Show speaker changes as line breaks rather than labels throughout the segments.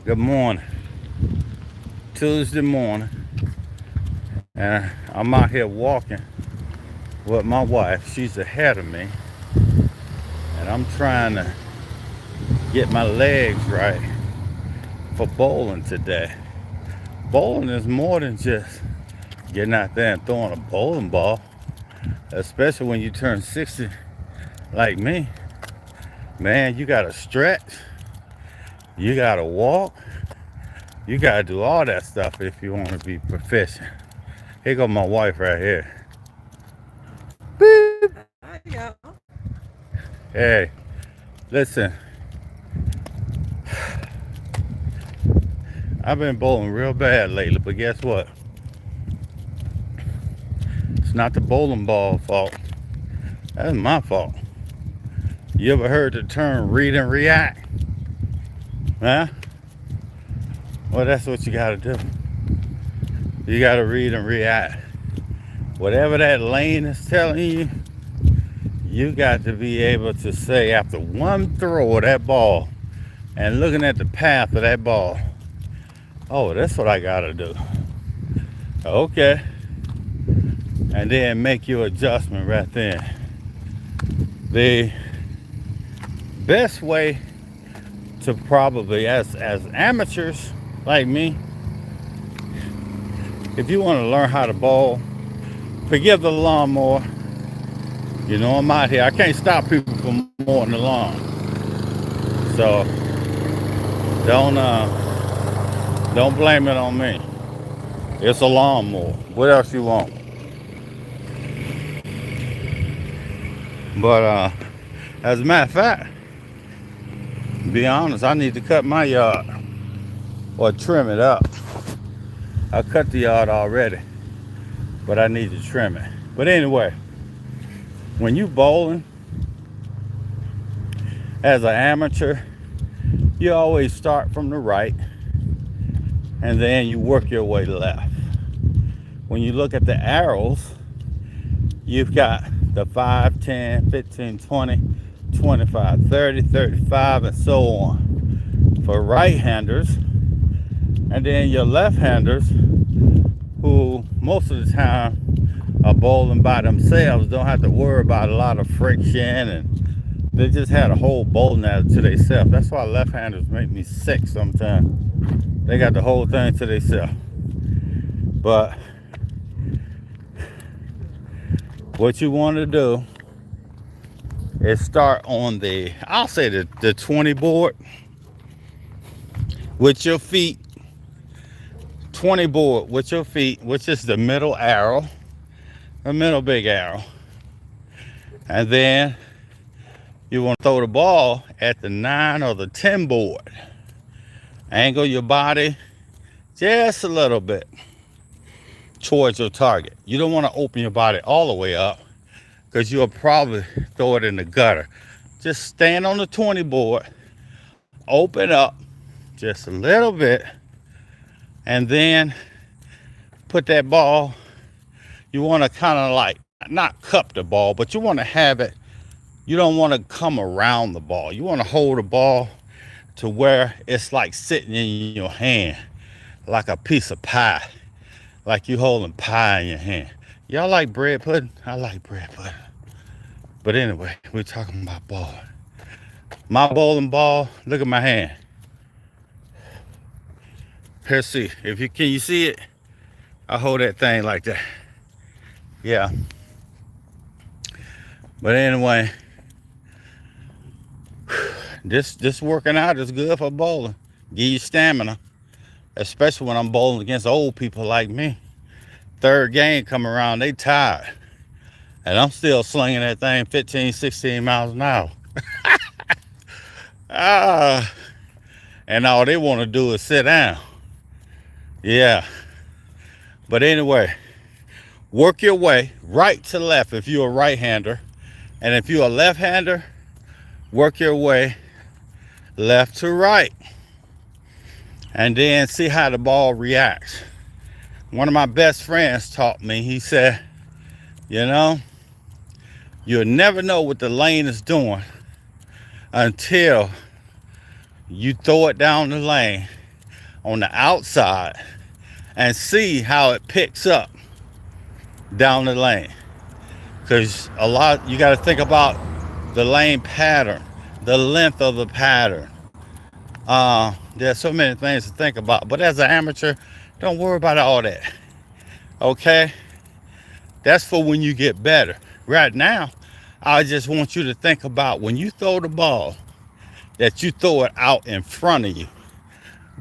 Good morning. Tuesday morning, and I'm out here walking with my wife. She's ahead of me, and I'm trying to get my legs right for bowling today. Bowling is more than just getting out there and throwing a bowling ball, especially when you turn 60 like me. Man, you gotta stretch, you gotta walk, you gotta do all that stuff if you want to be proficient. Here go my wife right here. Beep.
Hi, y'all.
Hey, listen, I've been bowling real bad lately, but guess what? It's not the bowling ball fault. That's my fault. You ever heard the term read and react? Huh? Well, that's what you gotta do. You gotta read and react. Whatever that lane is telling you, you got to be able to say after one throw of that ball and looking at the path of that ball, oh, that's what I gotta do. Okay. And then make your adjustment right there. The best way to probably, as amateurs like me, if you want to learn how to bowl, forgive the lawnmower. You know I'm out here. I can't stop people from mowing the lawn. So don't blame it on me. It's a lawnmower. What else you want? But as a matter of fact, to be honest, I need to cut my yard or trim it up. I cut the yard already, but I need to trim it. But anyway, when you bowling as an amateur, you always start from the right and then you work your way left. When you look at the arrows, you've got the 5, 10, 15, 20, 25, 30, 35, and so on for right-handers. And then your left-handers, who most of the time are bowling by themselves, don't have to worry about a lot of friction, and they just had a whole bowling alley to themselves. That's why left-handers make me sick sometimes. They got the whole thing to themselves. But what you want to do is start on the, I'll say the 20 board with your feet. 20 board with your feet, which is the middle arrow, the middle big arrow. And then you want to throw the ball at the 9 or the 10 board. Angle your body just a little bit towards your target. You don't want to open your body all the way up because you'll probably throw it in the gutter. Just stand on the 20 board, open up just a little bit, and then put that ball. You want to kind of like not cup the ball, but you want to have it. You don't want to come around the ball. You want to hold the ball to where it's like sitting in your hand, like a piece of pie, like you holding pie in your hand. Y'all like bread pudding? I like bread pudding. But anyway, we're talking about ball. My bowling ball, look at my hand. Here, see, if you can you see it? I hold that thing like that. Yeah. But anyway, this working out is good for bowling. Give you stamina, especially when I'm bowling against old people like me. Third game come around, they tired. And I'm still slinging that thing 15, 16 miles an hour. Ah, and all they want to do is sit down. Yeah. But anyway, work your way right to left if you're a right-hander. And if you're a left-hander, work your way left to right. And then see how the ball reacts. One of my best friends taught me, he said, you know, you'll never know what the lane is doing until you throw it down the lane on the outside and see how it picks up down the lane. Because you got to think about the lane pattern, the length of the pattern. There's so many things to think about. But as an amateur, don't worry about all that. Okay? That's for when you get better. Right now, I just want you to think about when you throw the ball, that you throw it out in front of you.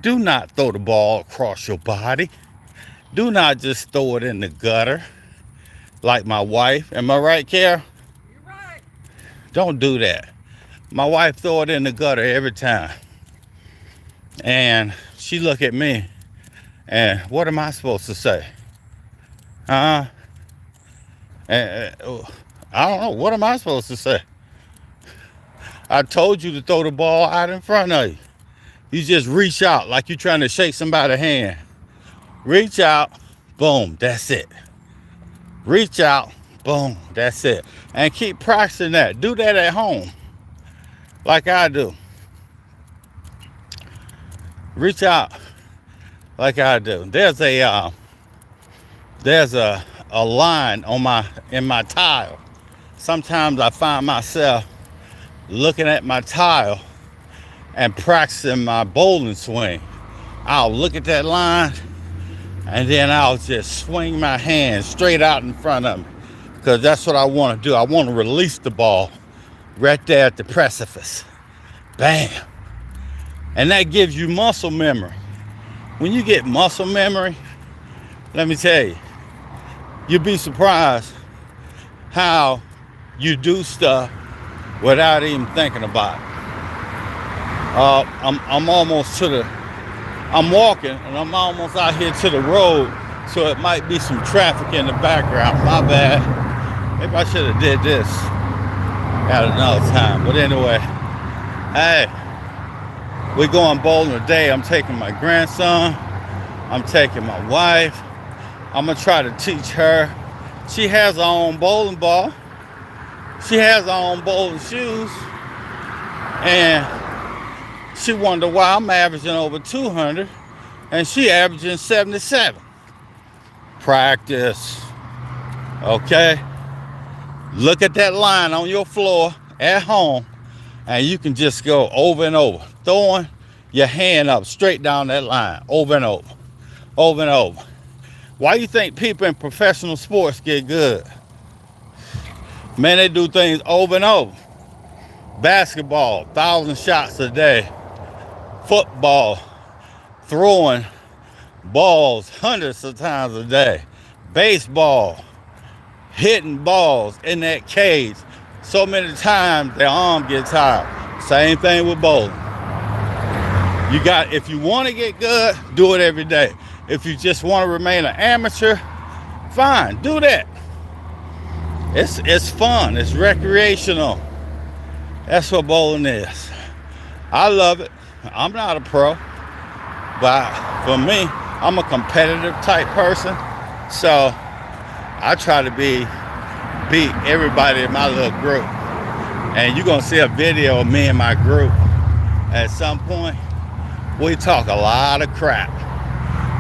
Do not throw the ball across your body. Do not just throw it in the gutter like my wife. Am I right, Kara?
You're right.
Don't do that. My wife throw it in the gutter every time. And she look at me and what am I supposed to say? I don't know. What am I supposed to say? I told you to throw the ball out in front of you. You just reach out like you're trying to shake somebody's hand. Reach out, boom, that's it. Reach out, boom, that's it. And keep practicing that. Do that at home, like I do. Reach out, like I do. There's a line in my tile. Sometimes I find myself looking at my tile and practicing my bowling swing. I'll look at that line and then I'll just swing my hand straight out in front of me, because that's what I want to do. I want to release the ball right there at the precipice. Bam. And that gives you muscle memory. When you get muscle memory, let me tell you, you'll be surprised how you do stuff without even thinking about it. I'm walking and I'm almost out here to the road, so it might be some traffic in the background. My bad. Maybe I should have did this at another time. But anyway, hey, we're going bowling today. I'm taking my grandson. I'm taking my wife. I'm gonna try to teach her. She has her own bowling ball. She has her own bowling shoes. And she wondered why I'm averaging over 200 and she averaging 77. Practice. Okay? Look at that line on your floor at home and you can just go over and over, throwing your hand up straight down that line, over and over, over and over. Why do you think people in professional sports get good? Man, they do things over and over. Basketball, 1,000 shots a day. Football, throwing balls hundreds of times a day. Baseball, hitting balls in that cage so many times their arm gets tired. Same thing with bowling. If you want to get good, do it every day. If you just want to remain an amateur, fine, do that. It's fun, it's recreational. That's what bowling is. I love it. I'm not a pro, but for me, I'm a competitive type person. So I try to beat everybody in my little group. And you're gonna see a video of me and my group at some point. We talk a lot of crap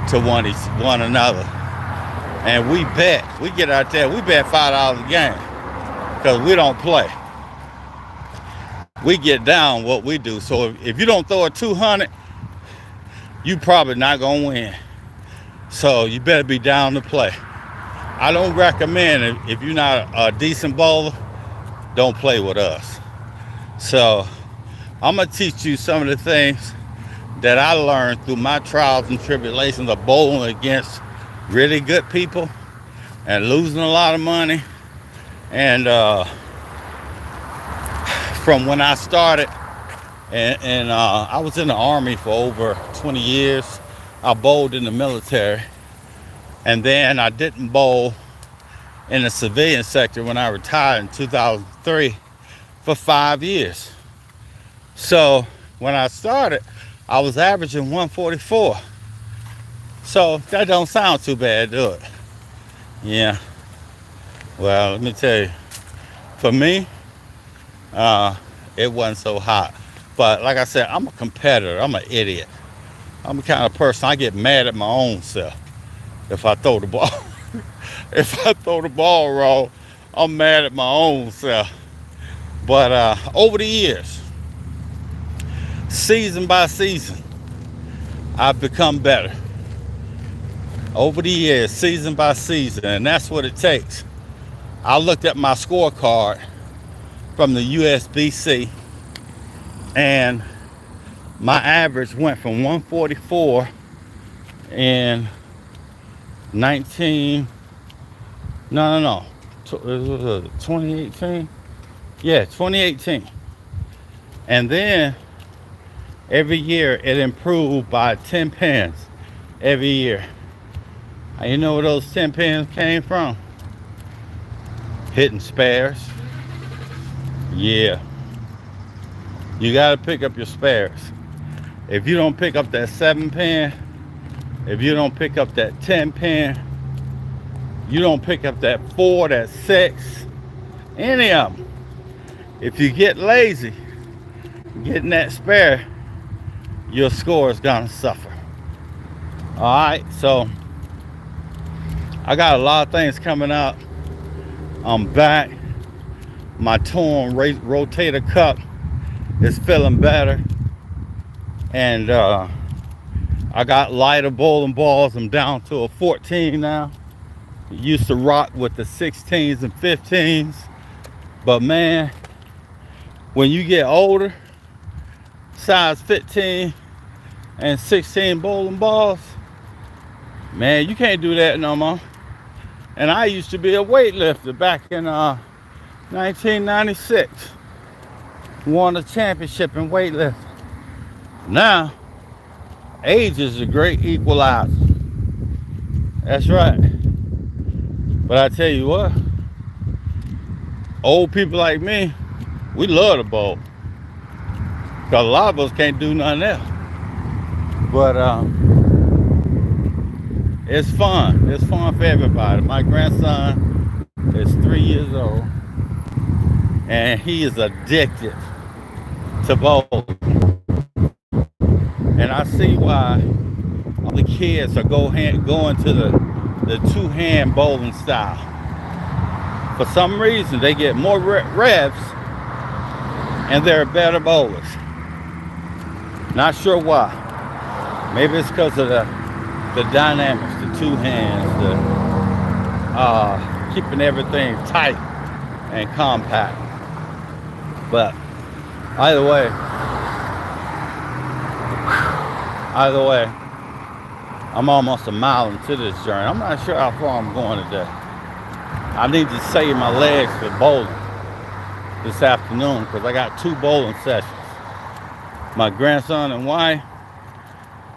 to one another. And we bet. We get out there, we bet $5 a game. Because we don't play. We get down what we do. So if you don't throw a 200, you probably not gonna win. So you better be down to play. I don't recommend, if you're not a decent bowler, don't play with us. So I'm gonna teach you some of the things that I learned through my trials and tribulations of bowling against really good people and losing a lot of money. And from when I started, and I was in the Army for over 20 years. I bowled in the military. And then I didn't bowl in the civilian sector when I retired in 2003 for 5 years. So when I started, I was averaging 144. So that don't sound too bad, do it? Yeah. Well, let me tell you, for me, it wasn't so hot. But like I said, I'm a competitor. I'm an idiot. I'm the kind of person, I get mad at my own self if I throw the ball. If I throw the ball wrong, I'm mad at my own self. But over the years, season by season, I've become better. Over the years, season by season, and that's what it takes. I looked at my scorecard from the USBC, and my average went from 144 in 2018. Yeah, 2018. And then every year it improved by 10 pins every year. And you know where those 10 pins came from? Hitting spares. Yeah. You got to pick up your spares. If you don't pick up that 7 pin, if you don't pick up that 10 pin, you don't pick up that 4, that 6, any of them. If you get lazy getting that spare, your score is gonna suffer. All right, so I got a lot of things coming up. I'm back. My torn rotator cuff is feeling better, and I got lighter bowling balls. I'm down to a 14 now. Used to rock with the 16s and 15s, but man, when you get older, size 15 and 16 bowling balls, man, you can't do that no more. And I used to be a weightlifter back in 1996. Won a championship in weightlifting. Now, age is a great equalizer. That's right. But I tell you what, old people like me, we love to bowl. Because a lot of us can't do nothing else. But it's fun. It's fun for everybody. My grandson is 3 years old, and he is addicted to bowling. And I see why all the kids are going to the two-hand bowling style. For some reason, they get more reps, and they're better bowlers. Not sure why. Maybe it's because of the dynamics, the two hands, the keeping everything tight and compact. But either way, I'm almost a mile into this journey. I'm not sure how far I'm going today. I need to save my legs for bowling this afternoon because I got 2 bowling sessions. My grandson and wife,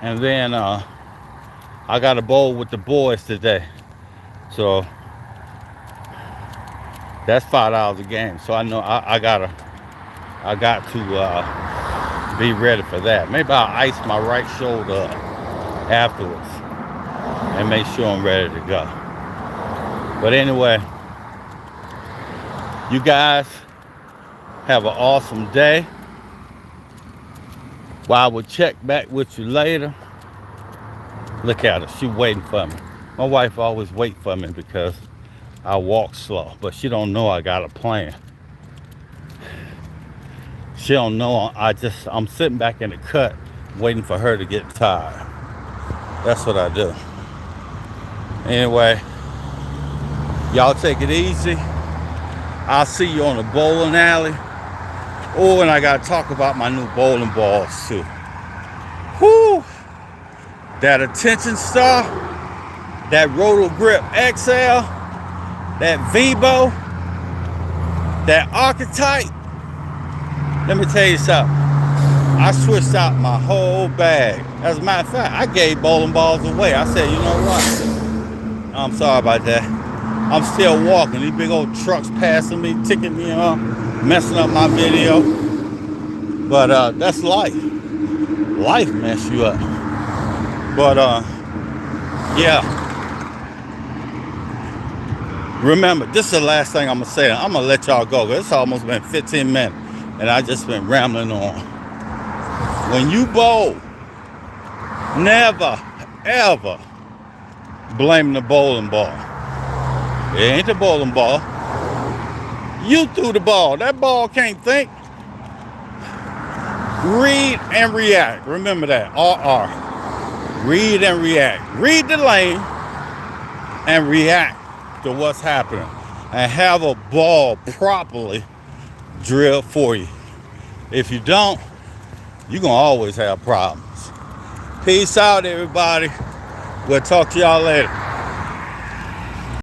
and then I got a bowl with the boys today. So that's $5 a game. So I know I got to be ready for that. Maybe I'll ice my right shoulder up afterwards and make sure I'm ready to go. But anyway, you guys have an awesome day. Well, I will check back with you later. Look at her, she waiting for me. My wife always wait for me because I walk slow, but she don't know I got a plan. She don't know I'm sitting back in the cut waiting for her to get tired. That's what I do. Anyway, y'all take it easy. I'll see you on the bowling alley. Oh, and I gotta talk about my new bowling balls too. Whoo! That Attention Star, that Roto Grip XL, that Vibo, that Archetype. Let me tell you something. I switched out my whole bag. As a matter of fact, I gave bowling balls away. I said, you know what? I'm sorry about that. I'm still walking. These big old trucks passing me, ticking me off, messing up my video. But that's life. Life mess you up. But yeah. Remember, this is the last thing I'm gonna say. I'm gonna let y'all go. It's almost been 15 minutes, and I just been rambling on. When you bowl, Never, ever blame the bowling ball. It ain't the bowling ball. You threw the ball. That ball can't think. Read and react. Remember that. RR. Read and react. Read the lane and react to what's happening. And have a ball properly drilled for you. If you don't, you're going to always have problems. Peace out, everybody. We'll talk to y'all later.